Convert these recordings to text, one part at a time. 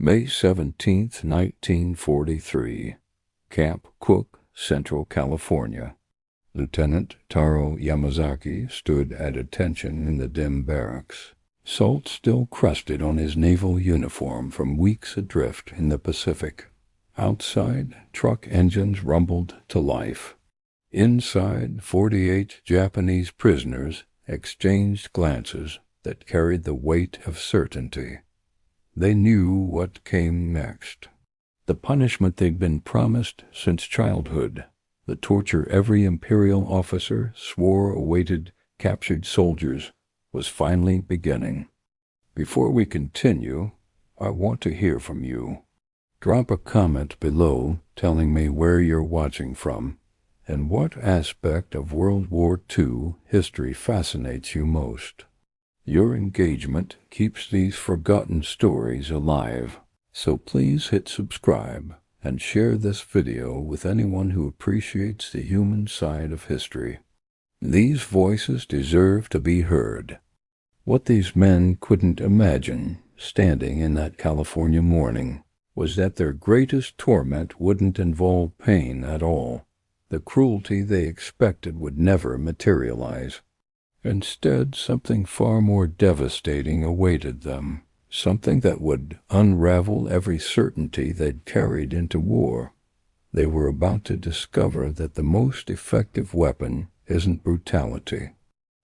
May 17th, 1943, Camp Cook, Central California. Lieutenant Taro Yamazaki stood at attention in the dim barracks, salt still crusted on his naval uniform from weeks adrift in the Pacific. Outside, truck engines rumbled to life. Inside, 48 Japanese prisoners exchanged glances that carried the weight of certainty. They knew what came next. The punishment they'd been promised since childhood, the torture every Imperial officer swore awaited captured soldiers, was finally beginning. Before we continue, I want to hear from you. Drop a comment below telling me where you're watching from and what aspect of World War II history fascinates you most. Your engagement keeps these forgotten stories alive, so please hit subscribe and share this video with anyone who appreciates the human side of history. These voices deserve to be heard. What these men couldn't imagine, standing in that California morning, was that their greatest torment wouldn't involve pain at all. The cruelty they expected would never materialize. Instead, something far more devastating awaited them, something that would unravel every certainty they'd carried into war. They were about to discover that the most effective weapon isn't brutality.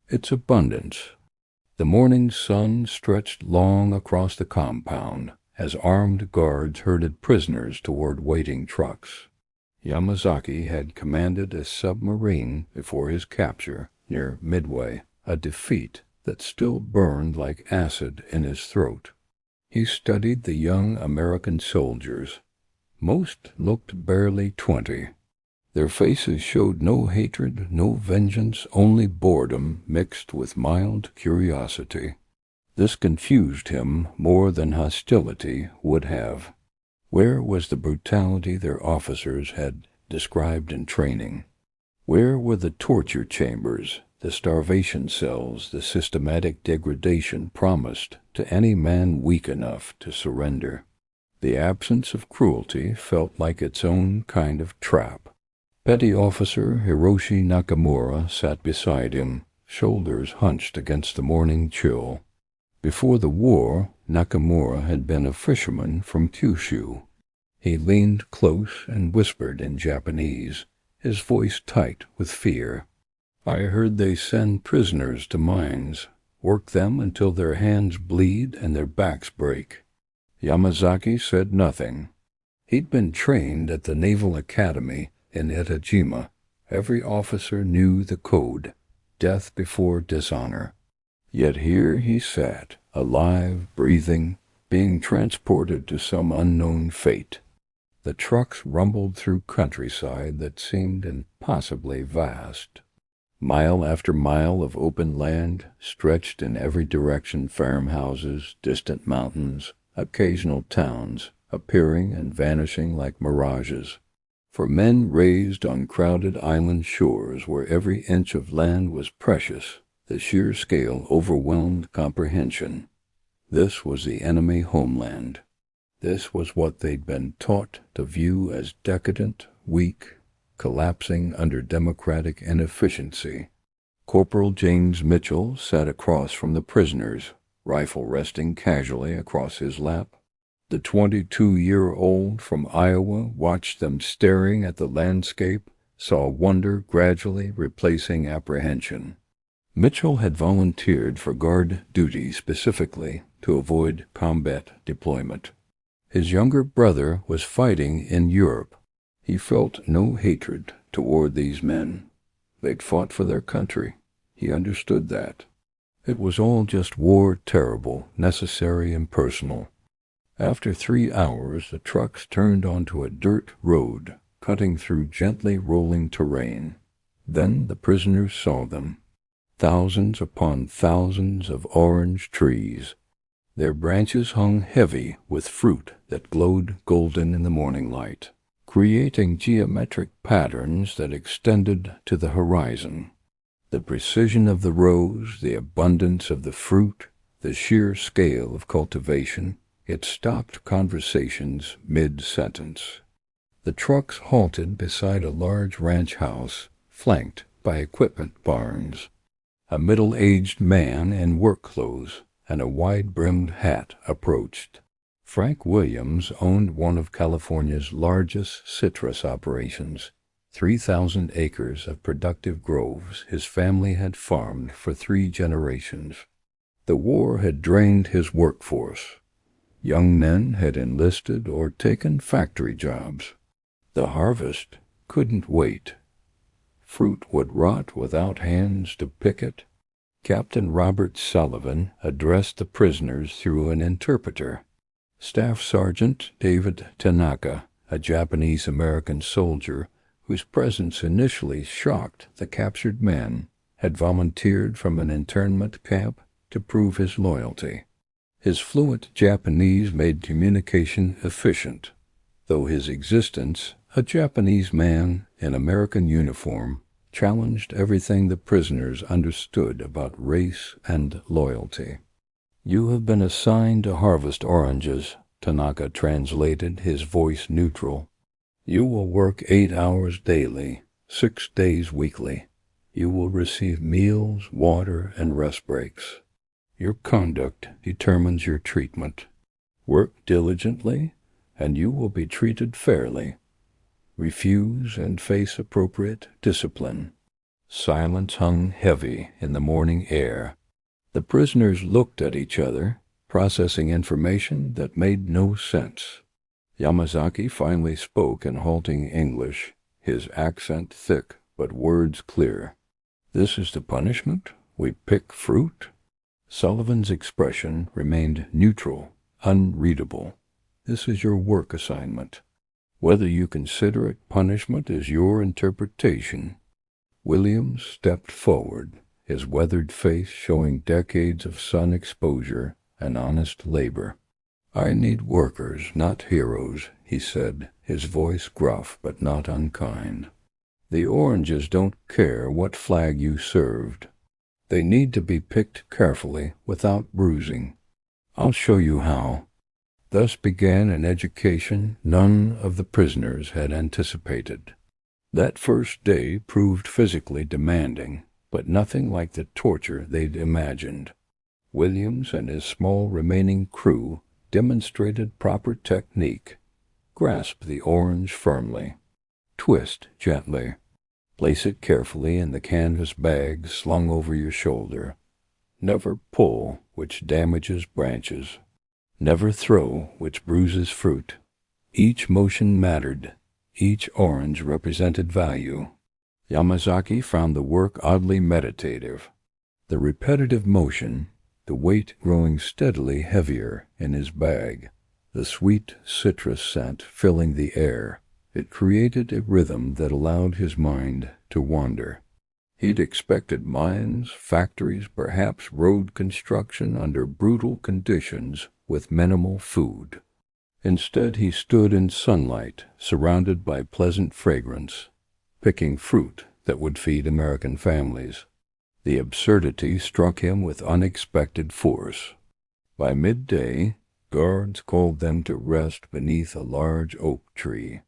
It's abundance. The morning sun stretched long across the compound as armed guards herded prisoners toward waiting trucks. Yamazaki had commanded a submarine before his capture near Midway, a defeat that still burned like acid in his throat. He studied the young American soldiers. Most looked barely 20. Their faces showed no hatred, no vengeance, only boredom mixed with mild curiosity. This confused him more than hostility would have. Where was the brutality their officers had described in training? Where were the torture chambers, the starvation cells, the systematic degradation promised to any man weak enough to surrender? The absence of cruelty felt like its own kind of trap. Petty Officer Hiroshi Nakamura sat beside him, shoulders hunched against the morning chill. Before the war, Nakamura had been a fisherman from Kyushu. He leaned close and whispered in Japanese, his voice tight with fear. "I heard they send prisoners to mines, work them until their hands bleed and their backs break." Yamazaki said nothing. He'd been trained at the Naval Academy in Itajima. Every officer knew the code, death before dishonor. Yet here he sat, alive, breathing, being transported to some unknown fate. The trucks rumbled through countryside that seemed impossibly vast. Mile after mile of open land stretched in every direction, farmhouses, distant mountains, occasional towns, appearing and vanishing like mirages. For men raised on crowded island shores where every inch of land was precious, the sheer scale overwhelmed comprehension. This was the enemy homeland. This was what they'd been taught to view as decadent, weak, collapsing under democratic inefficiency. Corporal James Mitchell sat across from the prisoners, rifle resting casually across his lap. The 22-year-old from Iowa watched them staring at the landscape, saw wonder gradually replacing apprehension. Mitchell had volunteered for guard duty specifically to avoid combat deployment. His younger brother was fighting in Europe. He felt no hatred toward these men. They'd fought for their country. He understood that. It was all just war, terrible, necessary, and personal. After 3 hours, the trucks turned onto a dirt road, cutting through gently rolling terrain. Then the prisoners saw them. Thousands upon thousands of orange trees. Their branches hung heavy with fruit that glowed golden in the morning light, creating geometric patterns that extended to the horizon. The precision of the rows, the abundance of the fruit, the sheer scale of cultivation, It stopped conversations mid-sentence. The trucks halted beside a large ranch house, flanked by equipment barns. A middle-aged man in work clothes and a wide-brimmed hat approached. Frank Williams owned one of California's largest citrus operations, 3,000 acres of productive groves his family had farmed for 3 generations. The war had drained his workforce. Young men had enlisted or taken factory jobs. The harvest couldn't wait. Fruit would rot without hands to pick it. Captain Robert Sullivan addressed the prisoners through an interpreter. Staff Sergeant David Tanaka, a Japanese-American soldier whose presence initially shocked the captured men, had volunteered from an internment camp to prove his loyalty. His fluent Japanese made communication efficient, though his existence, a Japanese man in American uniform, challenged everything the prisoners understood about race and loyalty. "You have been assigned to harvest oranges," Tanaka translated, his voice neutral. "You will work 8 hours daily, 6 days weekly. You will receive meals, water, and rest breaks. Your conduct determines your treatment. Work diligently, and you will be treated fairly. Refuse and face appropriate discipline." Silence hung heavy in the morning air. The prisoners looked at each other, processing information that made no sense. Yamazaki finally spoke in halting English, his accent thick but words clear. "This is the punishment? We pick fruit?" Sullivan's expression remained neutral, unreadable. "This is your work assignment. Whether you consider it punishment is your interpretation." Williams stepped forward, his weathered face showing decades of sun exposure and honest labor. "I need workers, not heroes," he said, his voice gruff but not unkind. "The oranges don't care what flag you served. They need to be picked carefully without bruising. I'll show you how." Thus began an education none of the prisoners had anticipated. That first day proved physically demanding, but nothing like the torture they'd imagined. Williams and his small remaining crew demonstrated proper technique. Grasp the orange firmly. Twist gently. Place it carefully in the canvas bag slung over your shoulder. Never pull, which damages branches. Never throw, which bruises fruit. Each motion mattered. Each orange represented value. Yamazaki found the work oddly meditative. The repetitive motion, the weight growing steadily heavier in his bag, the sweet citrus scent filling the air, it created a rhythm that allowed his mind to wander. He'd expected mines, factories, perhaps road construction under brutal conditions with minimal food. Instead, he stood in sunlight, surrounded by pleasant fragrance, picking fruit that would feed American families. The absurdity struck him with unexpected force. By midday, guards called them to rest beneath a large oak tree.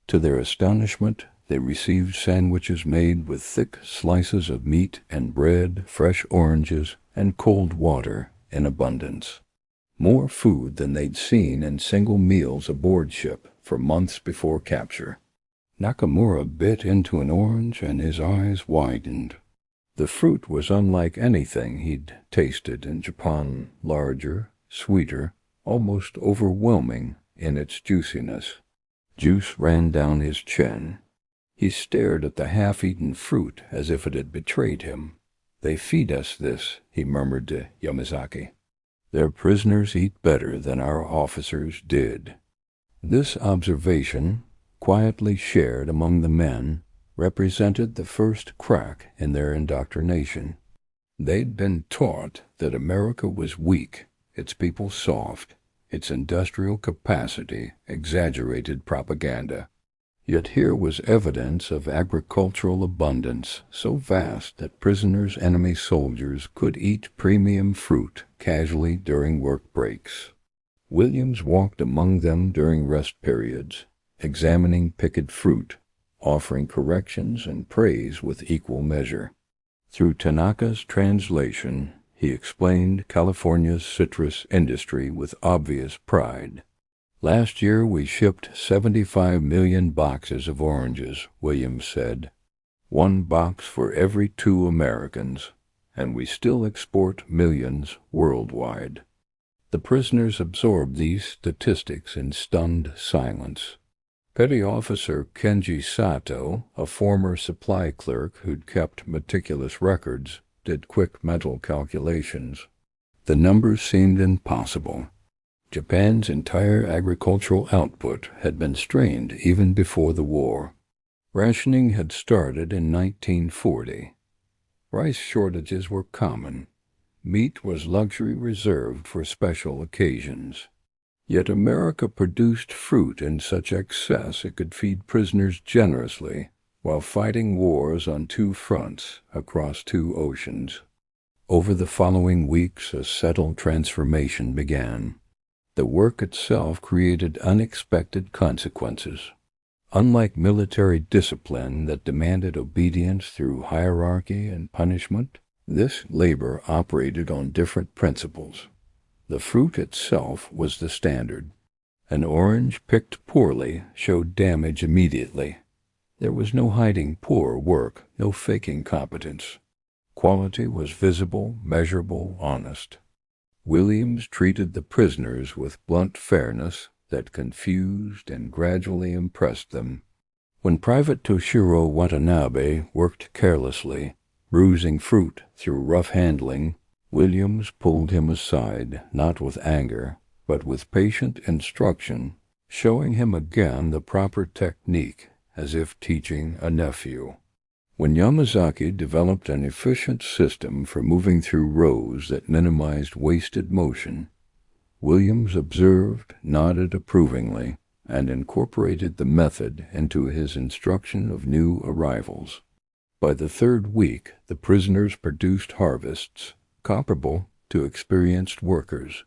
To their astonishment, they received sandwiches made with thick slices of meat and bread, fresh oranges, and cold water in abundance. More food than they'd seen in single meals aboard ship for months before capture. Nakamura bit into an orange and his eyes widened. The fruit was unlike anything he'd tasted in Japan, larger, sweeter, almost overwhelming in its juiciness. Juice ran down his chin. He stared at the half-eaten fruit as if it had betrayed him. "They feed us this," he murmured to Yamazaki. "Their prisoners eat better than our officers did." This observation, quietly shared among the men, represented the first crack in their indoctrination. They'd been taught that America was weak, its people soft, its industrial capacity exaggerated propaganda. Yet here was evidence of agricultural abundance so vast that prisoners' enemy soldiers could eat premium fruit casually during work breaks. Williams walked among them during rest periods, examining picked fruit, offering corrections and praise with equal measure. Through Tanaka's translation, he explained California's citrus industry with obvious pride. "Last year we shipped 75 million boxes of oranges," Williams said. "1 box for every 2 Americans, and we still export millions worldwide." The prisoners absorbed these statistics in stunned silence. Petty Officer Kenji Sato, a former supply clerk who'd kept meticulous records, did quick mental calculations. The numbers seemed impossible. Japan's entire agricultural output had been strained even before the war. Rationing had started in 1940. Rice shortages were common. Meat was luxury reserved for special occasions. Yet America produced fruit in such excess it could feed prisoners generously while fighting wars on 2 fronts across 2 oceans. Over the following weeks, a subtle transformation began. The work itself created unexpected consequences. Unlike military discipline that demanded obedience through hierarchy and punishment, this labor operated on different principles. The fruit itself was the standard. An orange picked poorly showed damage immediately. There was no hiding poor work, no faking competence. Quality was visible, measurable, honest. Williams treated the prisoners with blunt fairness that confused and gradually impressed them. When Private Toshiro Watanabe worked carelessly, bruising fruit through rough handling, Williams pulled him aside, not with anger, but with patient instruction, showing him again the proper technique, as if teaching a nephew. When Yamazaki developed an efficient system for moving through rows that minimized wasted motion, Williams observed, nodded approvingly, and incorporated the method into his instruction of new arrivals. By the 3rd week, the prisoners produced harvests comparable to experienced workers.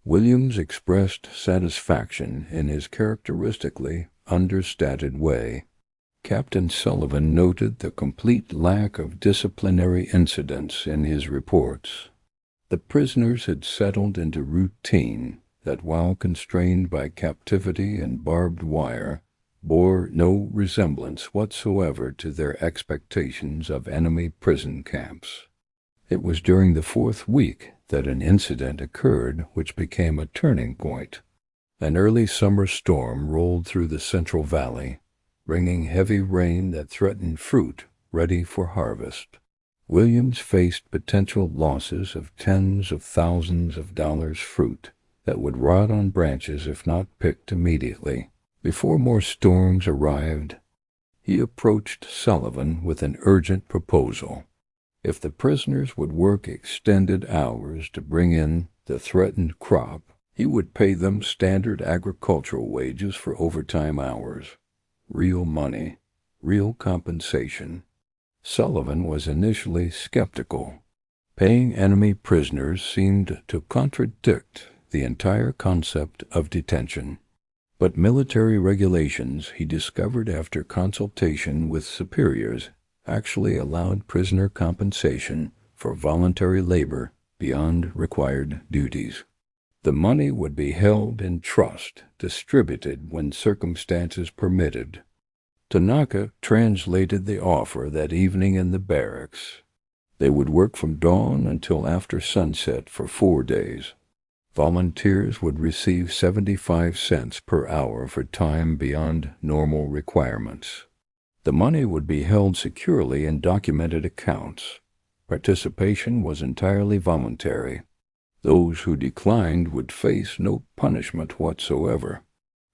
Williams expressed satisfaction in his characteristically understated way. Captain Sullivan noted the complete lack of disciplinary incidents in his reports. The prisoners had settled into routine that, while constrained by captivity and barbed wire, bore no resemblance whatsoever to their expectations of enemy prison camps. It was during the 4th week that an incident occurred which became a turning point. An early summer storm rolled through the Central Valley, bringing heavy rain that threatened fruit ready for harvest. Williams faced potential losses of tens of thousands of dollars fruit that would rot on branches if not picked immediately. Before more storms arrived, he approached Sullivan with an urgent proposal. If the prisoners would work extended hours to bring in the threatened crop, he would pay them standard agricultural wages for overtime hours. Real money, real compensation. Sullivan was initially skeptical. Paying enemy prisoners seemed to contradict the entire concept of detention. But military regulations, he discovered after consultation with superiors, actually allowed prisoner compensation for voluntary labor beyond required duties. The money would be held in trust, distributed when circumstances permitted. Tanaka translated the offer that evening in the barracks. They would work from dawn until after sunset for 4 days. Volunteers would receive 75 cents per hour for time beyond normal requirements. The money would be held securely in documented accounts. Participation was entirely voluntary. Those who declined would face no punishment whatsoever.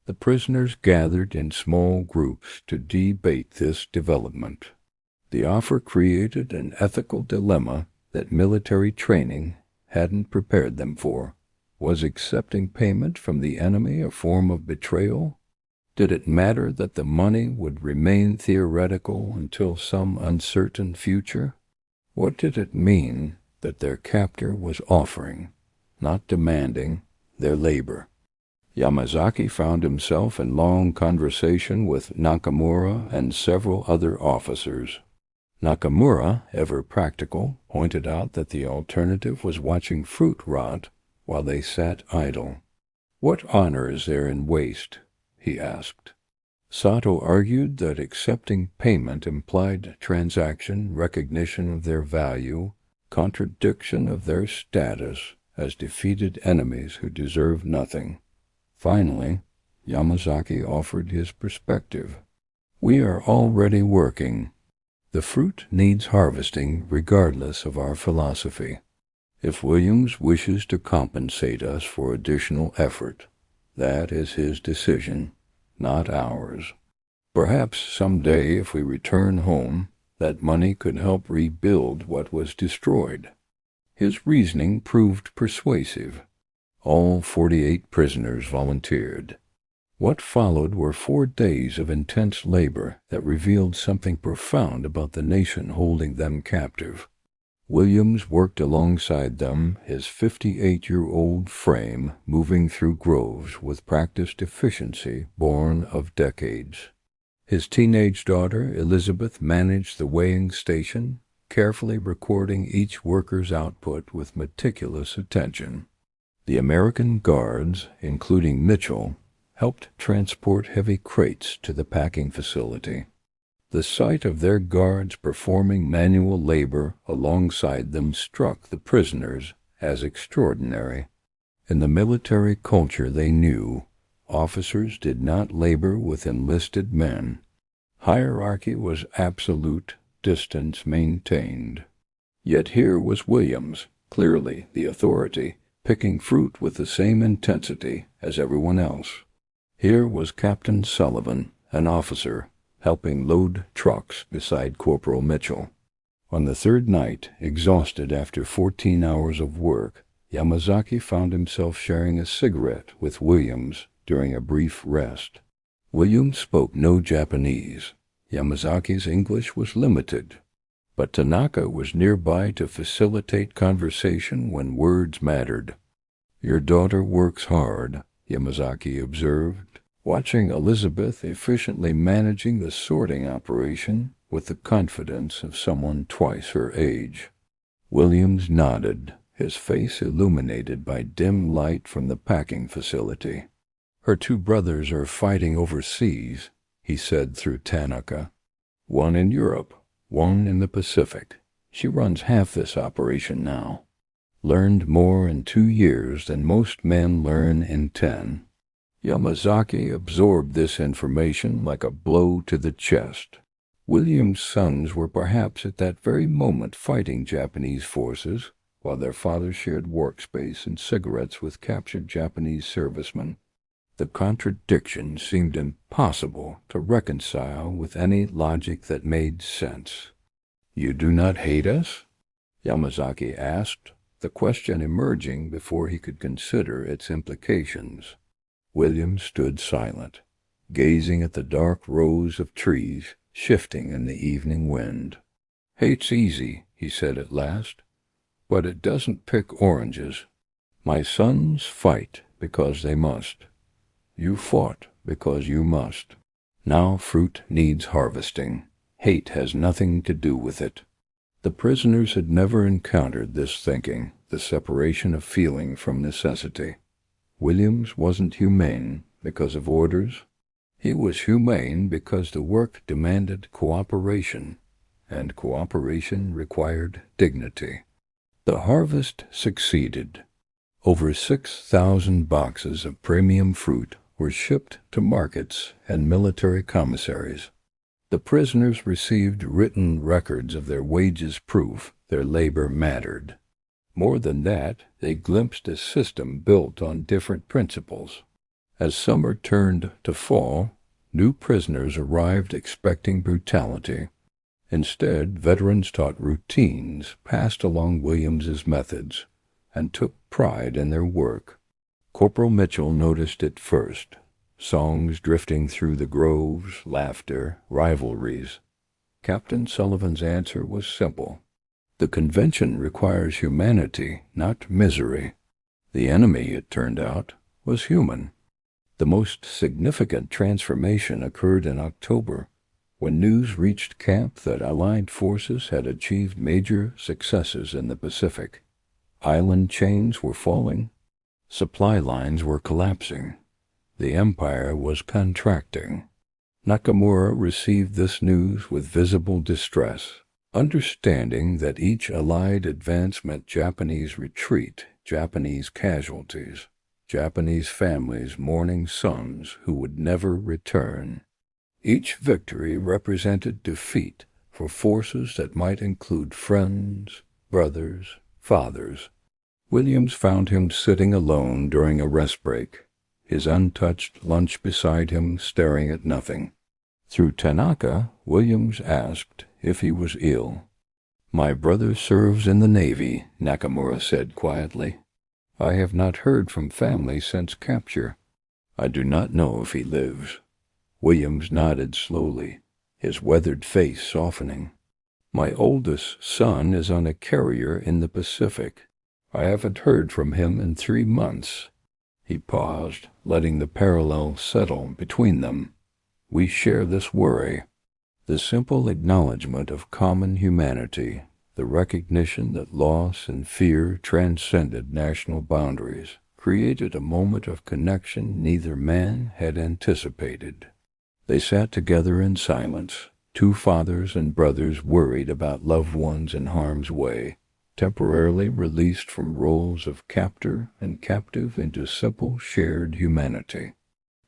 The prisoners gathered in small groups to debate this development. The offer created an ethical dilemma that military training hadn't prepared them for. Was accepting payment from the enemy a form of betrayal? Did it matter that the money would remain theoretical until some uncertain future? What did it mean that their captor was offering, not demanding, their labor? Yamazaki found himself in long conversation with Nakamura and several other officers. Nakamura, ever practical, pointed out that the alternative was watching fruit rot while they sat idle. "What honor is there in waste?" he asked. Sato argued that accepting payment implied transaction, recognition of their value, contradiction of their status as defeated enemies who deserve nothing. Finally, Yamazaki offered his perspective. "We are already working. The fruit needs harvesting regardless of our philosophy. If Williams wishes to compensate us for additional effort, that is his decision, not ours. Perhaps someday, if we return home, that money could help rebuild what was destroyed." His reasoning proved persuasive. All 48 prisoners volunteered. What followed were 4 days of intense labor that revealed something profound about the nation holding them captive. Williams worked alongside them, his 58-year-old frame moving through groves with practiced efficiency born of decades. His teenage daughter, Elizabeth, managed the weighing station, carefully recording each worker's output with meticulous attention. The American guards, including Mitchell, helped transport heavy crates to the packing facility. The sight of their guards performing manual labor alongside them struck the prisoners as extraordinary. In the military culture they knew, officers did not labor with enlisted men. Hierarchy was absolute, distance maintained. Yet here was Williams, clearly the authority, picking fruit with the same intensity as everyone else. Here was Captain Sullivan, an officer, helping load trucks beside Corporal Mitchell. On the third night, exhausted after 14 hours of work, Yamazaki found himself sharing a cigarette with Williams during a brief rest. Williams spoke no Japanese. Yamazaki's English was limited, but Tanaka was nearby to facilitate conversation when words mattered. "Your daughter works hard," Yamazaki observed, watching Elizabeth efficiently managing the sorting operation with the confidence of someone twice her age. Williams nodded, his face illuminated by dim light from the packing facility. "Her 2 brothers are fighting overseas," he said through Tanaka. "One in Europe, one in the Pacific. She runs half this operation now. Learned more in 2 years than most men learn in 10. Yamazaki absorbed this information like a blow to the chest. William's sons were perhaps at that very moment fighting Japanese forces, while their father shared workspace and cigarettes with captured Japanese servicemen. The contradiction seemed impossible to reconcile with any logic that made sense. "You do not hate us?" Yamazaki asked, the question emerging before he could consider its implications. William stood silent, gazing at the dark rows of trees shifting in the evening wind. "Hate's easy," he said at last, "but it doesn't pick oranges. My sons fight because they must. You fought because you must. Now fruit needs harvesting. Hate has nothing to do with it." The prisoners had never encountered this thinking, the separation of feeling from necessity. Williams wasn't humane because of orders. He was humane because the work demanded cooperation, and cooperation required dignity. The harvest succeeded. Over 6,000 boxes of premium fruit were shipped to markets and military commissaries. The prisoners received written records of their wages, proof their labor mattered. More than that, they glimpsed a system built on different principles. As summer turned to fall, new prisoners arrived expecting brutality. Instead, veterans taught routines passed along Williams's methods and took pride in their work. Corporal Mitchell noticed it first. Songs drifting through the groves, laughter, rivalries. Captain Sullivan's answer was simple. The convention requires humanity, not misery. The enemy, it turned out, was human. The most significant transformation occurred in October, when news reached camp that Allied forces had achieved major successes in the Pacific. Island chains were falling, supply lines were collapsing, the empire was contracting. Nakamura received this news with visible distress, understanding that each Allied advance meant Japanese retreat, Japanese casualties, Japanese families mourning sons who would never return. Each victory represented defeat for forces that might include friends, brothers, fathers. Williams found him sitting alone during a rest break, his untouched lunch beside him, staring at nothing. Through Tanaka, Williams asked if he was ill. "My brother serves in the Navy," Nakamura said quietly. "I have not heard from family since capture. I do not know if he lives." Williams nodded slowly, his weathered face softening. "My oldest son is on a carrier in the Pacific. I haven't heard from him in 3 months. He paused, letting the parallel settle between them. "We share this worry." The simple acknowledgement of common humanity, the recognition that loss and fear transcended national boundaries, created a moment of connection neither man had anticipated. They sat together in silence, two fathers and brothers worried about loved ones in harm's way, temporarily released from roles of captor and captive into simple shared humanity.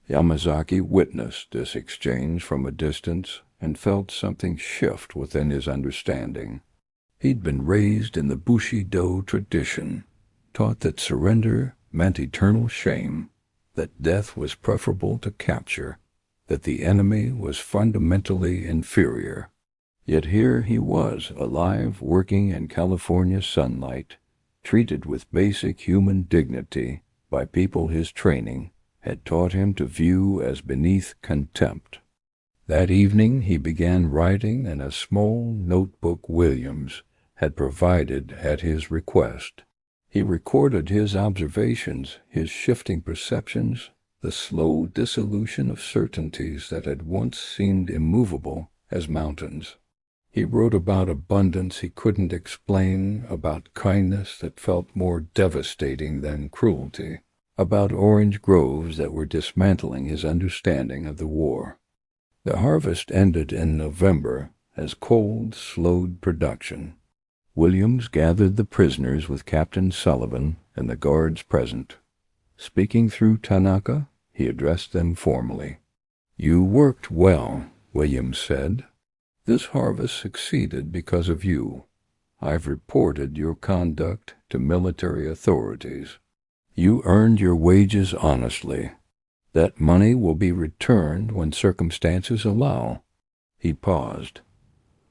Yamazaki witnessed this exchange from a distance and felt something shift within his understanding. He'd been raised in the Bushido tradition, taught that surrender meant eternal shame, that death was preferable to capture, that the enemy was fundamentally inferior. Yet here he was, alive, working in California sunlight, treated with basic human dignity by people his training had taught him to view as beneath contempt. That evening he began writing in a small notebook Williams had provided at his request. He recorded his observations, his shifting perceptions, the slow dissolution of certainties that had once seemed immovable as mountains. He wrote about abundance he couldn't explain, about kindness that felt more devastating than cruelty, about orange groves that were dismantling his understanding of the war. The harvest ended in November as cold slowed production. Williams gathered the prisoners with Captain Sullivan and the guards present. Speaking through Tanaka, he addressed them formally. "You worked well," Williams said. "This harvest succeeded because of you. I've reported your conduct to military authorities. You earned your wages honestly. That money will be returned when circumstances allow." He paused.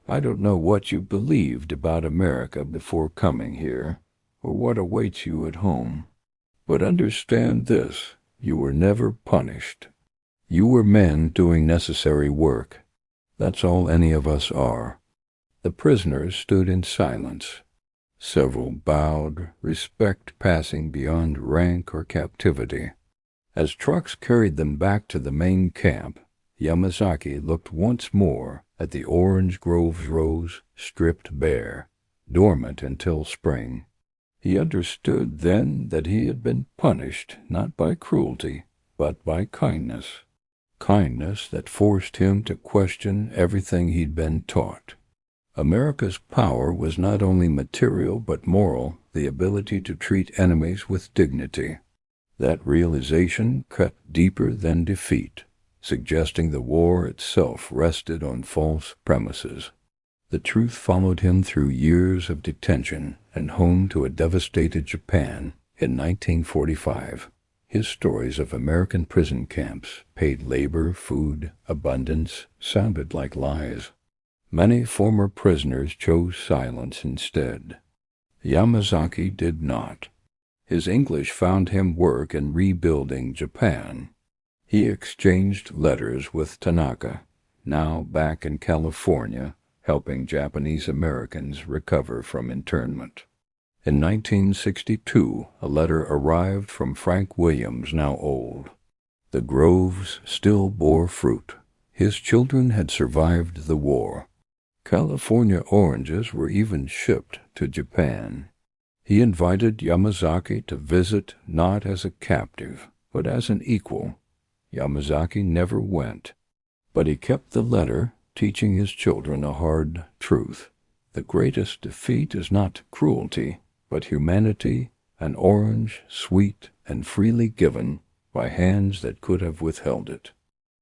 "I don't know what you believed about America before coming here, or what awaits you at home. But understand this, you were never punished. You were men doing necessary work. That's all any of us are." The prisoners stood in silence. Several bowed, respect passing beyond rank or captivity. As trucks carried them back to the main camp, Yamazaki looked once more at the orange groves rose stripped bare, dormant until spring. He understood then that he had been punished not by cruelty, but by kindness. Kindness that forced him to question everything he'd been taught. America's power was not only material but moral, the ability to treat enemies with dignity. That realization cut deeper than defeat, suggesting the war itself rested on false premises. The truth followed him through years of detention and home to a devastated Japan in 1945. His stories of American prison camps, paid labor, food, abundance, sounded like lies. Many former prisoners chose silence instead. Yamazaki did not. His English found him work in rebuilding Japan. He exchanged letters with Tanaka, now back in California, helping Japanese Americans recover from internment. In 1962, a letter arrived from Frank Williams, now old. The groves still bore fruit. His children had survived the war. California oranges were even shipped to Japan. He invited Yamazaki to visit not as a captive, but as an equal. Yamazaki never went, but he kept the letter, teaching his children a hard truth. The greatest defeat is not cruelty, but humanity, an orange, sweet and freely given by hands that could have withheld it.